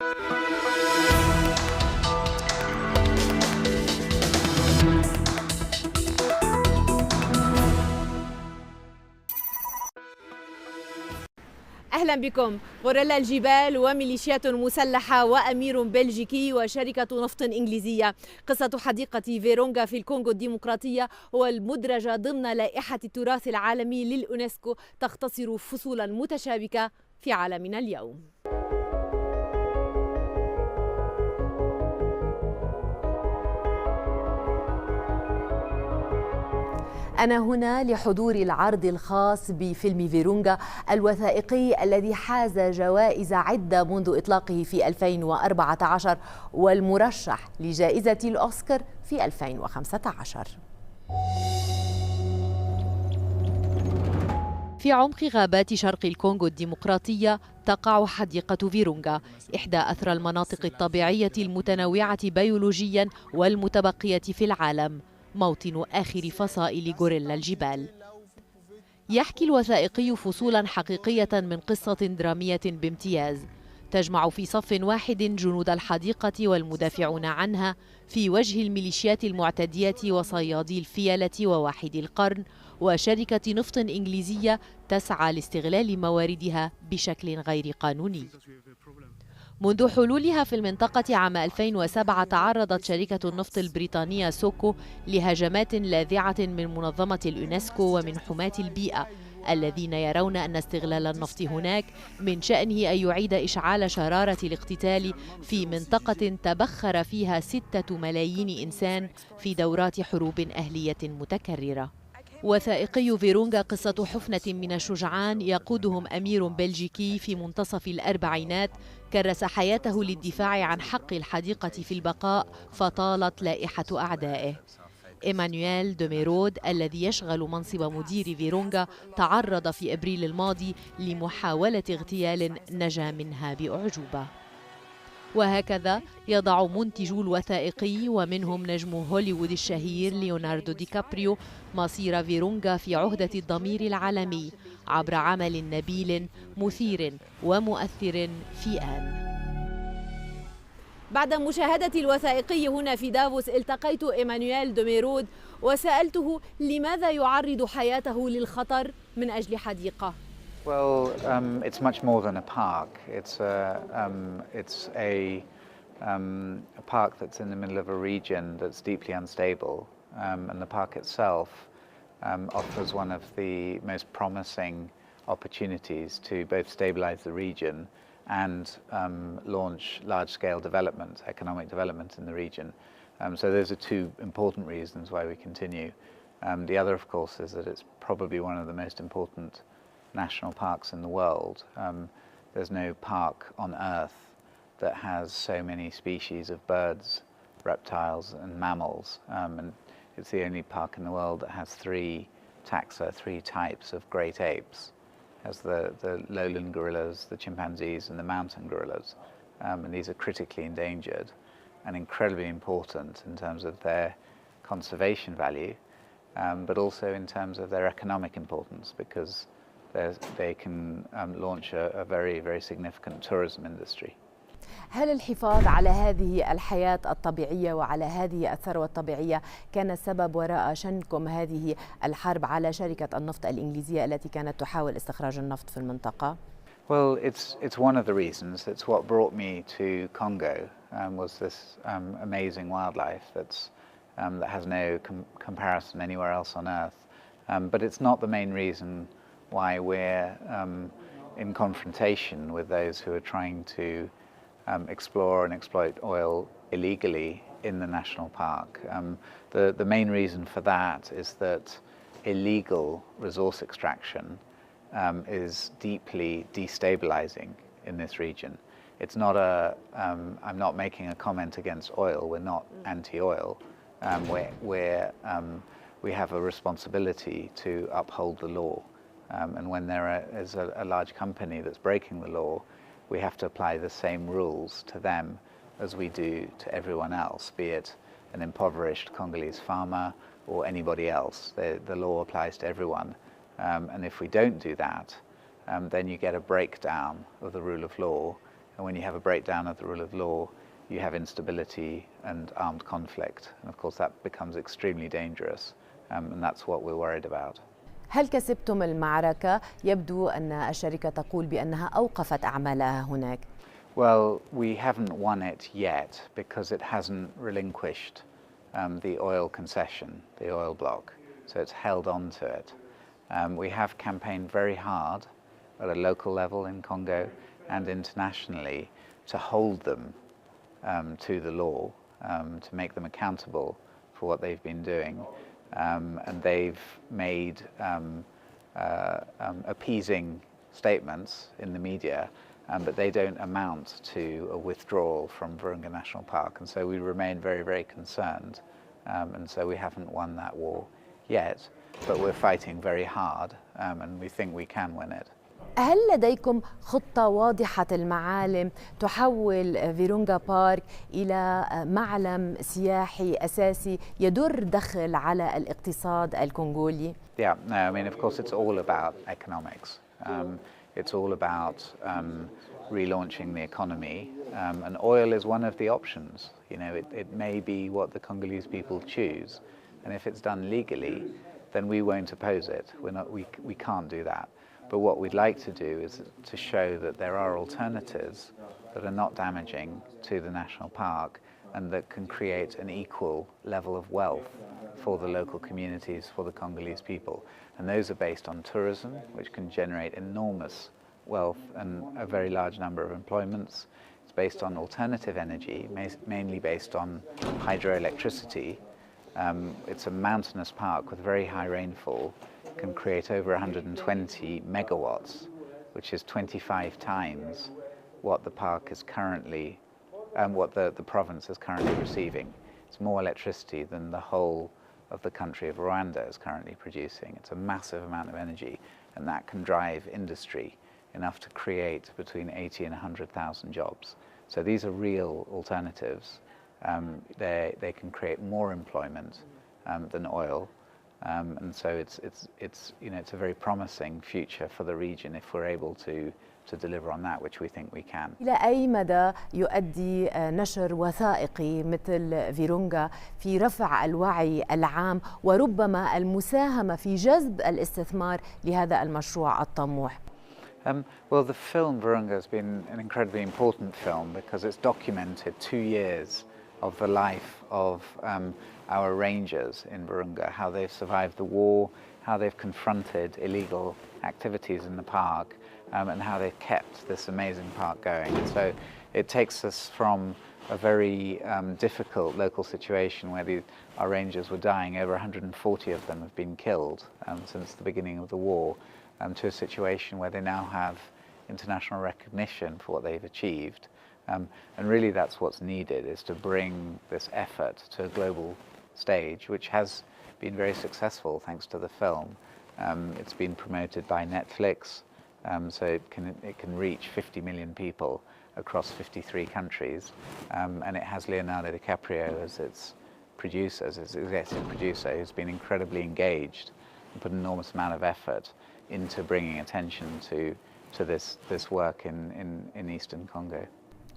أهلا بكم. غوريلا الجبال وميليشيات مسلحة وأمير بلجيكي وشركة نفط إنجليزية. قصة حديقة فيرونغا في الكونغو الديمقراطية والمدرجة ضمن لائحة التراث العالمي لليونسكو تختصر فصولا متشابكة في عالمنا اليوم. أنا هنا لحضور العرض الخاص بفيلم فيرونغا الوثائقي الذي حاز جوائز عدة منذ إطلاقه في 2014 والمرشح لجائزة الأوسكار في 2015. في عمق غابات شرق الكونغو الديمقراطية تقع حديقة فيرونغا، إحدى أثرى المناطق الطبيعية المتنوعة بيولوجيا والمتبقية في العالم، موطن آخر فصائل غوريلا الجبال. يحكي الوثائقي فصولا حقيقية من قصة درامية بامتياز، تجمع في صف واحد جنود الحديقة والمدافعون عنها في وجه الميليشيات المعتدية وصيادي الفيلة وواحد القرن وشركة نفط إنجليزية تسعى لاستغلال مواردها بشكل غير قانوني. منذ حلولها في المنطقة عام 2007 تعرضت شركة النفط البريطانية سوكو لهجمات لاذعة من منظمة اليونسكو ومن حماة البيئة الذين يرون أن استغلال النفط هناك من شأنه أن يعيد إشعال شرارة الاقتتال في منطقة تبخر فيها 6 ملايين إنسان في دورات حروب أهلية متكررة. وثائقي فيرونغا قصة حفنة من الشجعان يقودهم أمير بلجيكي في منتصف الأربعينات كرس حياته للدفاع عن حق الحديقة في البقاء فطالت لائحة أعدائه. إيمانويل دوميرود الذي يشغل منصب مدير فيرونغا تعرض في أبريل الماضي لمحاولة اغتيال نجا منها بأعجوبة. وهكذا يضع منتجو الوثائقي ومنهم نجم هوليوود الشهير ليوناردو دي كابريو مصير فيرونغا في عهدة الضمير العالمي عبر عمل نبيل مثير ومؤثر في آن. بعد مشاهدة الوثائقي هنا في دافوس التقيت إيمانويل دوميرود وسألته لماذا يعرض حياته للخطر من أجل حديقة. Well, it's much more than a park. It's a park that's in the middle of a region that's deeply unstable, and the park itself offers one of the most promising opportunities to both stabilize the region and launch large-scale development, economic development in the region. So those are two important reasons why we continue. The other, of course, is that it's probably one of the most important national parks in the world. There's no park on Earth that has so many species of birds, reptiles and mammals, and it's the only park in the world that has 3 taxa, 3 types of great apes. It has the lowland gorillas, the chimpanzees and the mountain gorillas, and these are critically endangered and incredibly important in terms of their conservation value, but also in terms of their economic importance, because they can launch a very, very significant tourism industry. هل الحفاظ على هذه الحياة الطبيعية وعلى هذه الثروة الطبيعية كان السبب وراء شنكم هذه الحرب على شركة النفط الإنجليزية التي كانت تحاول استخراج النفط في المنطقة؟ Well, it's one of the reasons. It's what brought me to Congo, was this amazing wildlife that has no comparison anywhere else on Earth. But it's not the main reason why we're in confrontation with those who are trying to explore and exploit oil illegally in the national park. The main reason for that is that illegal resource extraction is deeply destabilizing in this region. It's not I'm not making a comment against oil. We're not anti-oil. We have a responsibility to uphold the law. And when there is a large company that's breaking the law, we have to apply the same rules to them as we do to everyone else, be it an impoverished Congolese farmer or anybody else. The law applies to everyone. And if we don't do that, then you get a breakdown of the rule of law And when you have a breakdown of the rule of law, you have instability and armed conflict. And of course that becomes extremely dangerous, and that's what we're worried about. هل كسبتم المعركة؟ يبدو أن الشركة تقول بأنها أوقفت أعمالها هناك. Well, we haven't won it yet because it hasn't relinquished the oil concession, the oil block. So it's held on to it. We have campaigned very hard at a local level in Congo and internationally to hold them to the law, to make them accountable for what they've been doing. And they've made appeasing statements in the media, but they don't amount to a withdrawal from Virunga National Park. And so we remain very, very concerned. And so we haven't won that war yet, but we're fighting very hard, and we think we can win it. هل لديكم خطة واضحة المعالم تحول فيرونغا بارك إلى معلم سياحي أساسي يدر دخل على الاقتصاد الكونغولي؟ Yeah, no, I mean, of course, it's all about economics. It's all about relaunching the economy, and oil is one of the options. You know, it may be what the Congolese people choose, and if it's done legally, then we won't oppose it. We can't do that. But what we'd like to do is to show that there are alternatives that are not damaging to the national park and that can create an equal level of wealth for the local communities, for the Congolese people. And those are based on tourism, which can generate enormous wealth and a very large number of employments. It's based on alternative energy, mainly based on hydroelectricity. It's a mountainous park with very high rainfall, can create over 120 megawatts, which is 25 times what the park is currently, what the province is currently receiving. It's more electricity than the whole of the country of Rwanda is currently producing. It's a massive amount of energy, and that can drive industry enough to create between 80 and 100,000 jobs. So these are real alternatives. They can create more employment than oil. And so it's a very promising future for the region if we're able to deliver on that, which we think we can. إلى أي مدى يؤدي نشر وثائقي مثل فيرونغا في رفع الوعي العام وربما المساهمة في جذب الاستثمار لهذا المشروع الطموح؟ Well, the film Virunga has been an incredibly important film because it's documented 2 years of the life of our rangers in Virunga, how they've survived the war, how they've confronted illegal activities in the park, and how they've kept this amazing park going. And so it takes us from a very difficult local situation where our rangers were dying. Over 140 of them have been killed since the beginning of the war, to a situation where they now have international recognition for what they've achieved. And really that's what's needed, is to bring this effort to a global stage, which has been very successful thanks to the film. It's been promoted by Netflix, so it can reach 50 million people across 53 countries, and it has Leonardo DiCaprio as its producer, as its executive producer, who's been incredibly engaged and put an enormous amount of effort into bringing attention to this work in Eastern Congo.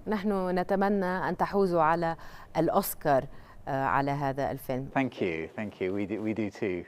نحن نتمنى أن تحوزوا على الأوسكار على هذا الفيلم. Thank you. We do too.